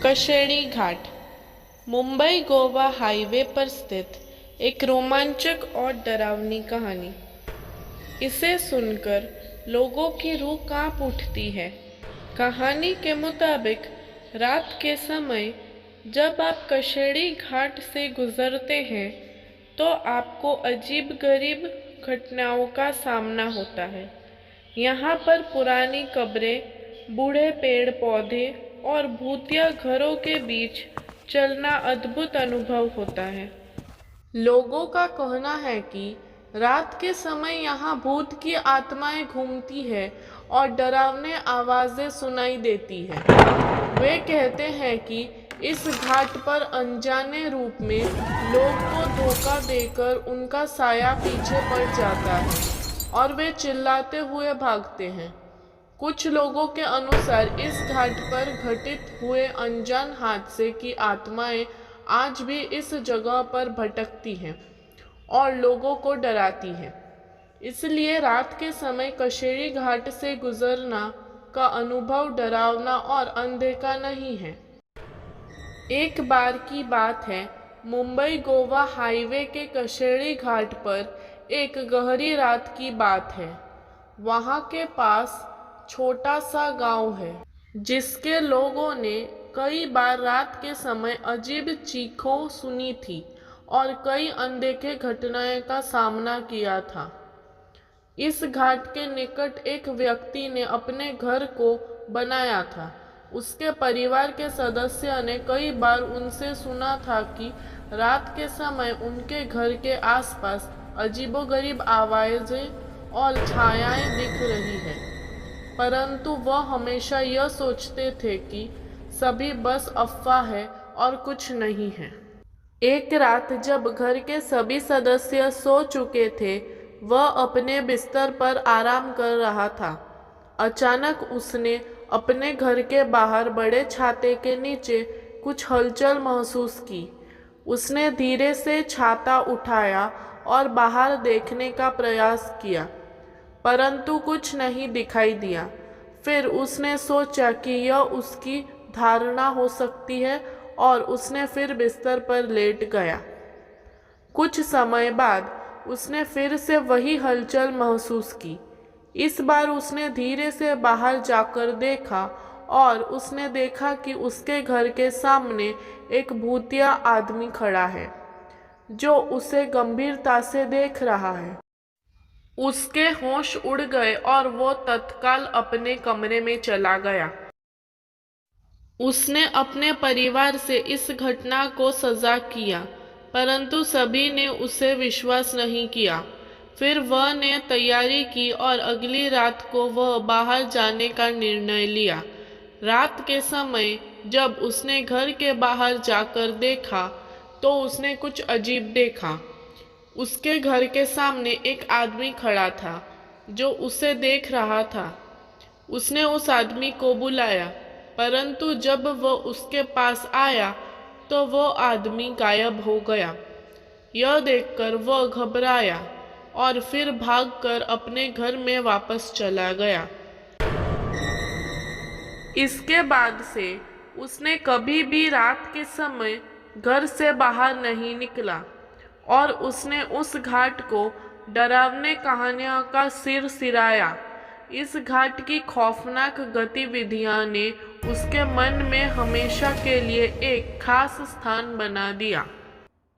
कशेड़ी घाट Mumbai Goa highway पर स्थित एक रोमांचक और डरावनी कहानी। इसे सुनकर लोगों की रूह कांप उठती है। कहानी के मुताबिक रात के समय जब आप कशेड़ी घाट से गुजरते हैं तो आपको अजीब-गरीब घटनाओं का सामना होता है। यहाँ पर पुरानी कब्रें, बूढ़े पेड़ पौधे और भूतिया घरों के बीच चलना अद्भुत अनुभव होता है। लोगों का कहना है कि रात के समय यहाँ भूत की आत्माएं घूमती है और डरावनी आवाजें सुनाई देती है। वे कहते हैं कि इस घाट पर अनजाने रूप में लोग को धोखा देकर उनका साया पीछे पड़ जाता है और वे चिल्लाते हुए भागते हैं। कुछ लोगों के अनुसार इस घाट पर घटित हुए अनजान हादसे की आत्माएं आज भी इस जगह पर भटकती हैं और लोगों को डराती हैं। इसलिए रात के समय कशेड़ी घाट से गुजरना का अनुभव डरावना और अनदेखा नहीं है। एक बार की बात है, मुंबई गोवा हाईवे के कशेड़ी घाट पर एक गहरी रात की बात है। वहाँ के पास छोटा सा गांव है जिसके लोगों ने कई बार रात के समय अजीब चीखों सुनी थी और कई अनदेखे घटनाएं का सामना किया था। इस घाट के निकट एक व्यक्ति ने अपने घर को बनाया था। उसके परिवार के सदस्य ने कई बार उनसे सुना था कि रात के समय उनके घर के आसपास अजीबोगरीब आवाजें और छायाएं दिख रही है, परंतु वह हमेशा यह सोचते थे कि सभी बस अफवाह है और कुछ नहीं है। एक रात जब घर के सभी सदस्य सो चुके थे, वह अपने बिस्तर पर आराम कर रहा था। अचानक उसने अपने घर के बाहर बड़े छाते के नीचे कुछ हलचल महसूस की। उसने धीरे से छाता उठाया और बाहर देखने का प्रयास किया, परंतु कुछ नहीं दिखाई दिया। फिर उसने सोचा कि यह उसकी धारणा हो सकती है और उसने फिर बिस्तर पर लेट गया। कुछ समय बाद उसने फिर से वही हलचल महसूस की। इस बार उसने धीरे से बाहर जाकर देखा और उसने देखा कि उसके घर के सामने एक भूतिया आदमी खड़ा है जो उसे गंभीरता से देख रहा है। उसके होश उड़ गए और वो तत्काल अपने कमरे में चला गया। उसने अपने परिवार से इस घटना को साझा किया, परंतु सभी ने उसे विश्वास नहीं किया। फिर वह ने तैयारी की और अगली रात को वह बाहर जाने का निर्णय लिया। रात के समय जब उसने घर के बाहर जाकर देखा तो उसने कुछ अजीब देखा। उसके घर के सामने एक आदमी खड़ा था जो उसे देख रहा था। उसने उस आदमी को बुलाया, परंतु जब वह उसके पास आया तो वह आदमी गायब हो गया। यह देखकर वह घबराया और फिर भागकर अपने घर में वापस चला गया। इसके बाद से उसने कभी भी रात के समय घर से बाहर नहीं निकला और उसने उस घाट को डरावने कहानियों का सिर सिराया। इस घाट की खौफनाक गतिविधियां ने उसके मन में हमेशा के लिए एक खास स्थान बना दिया।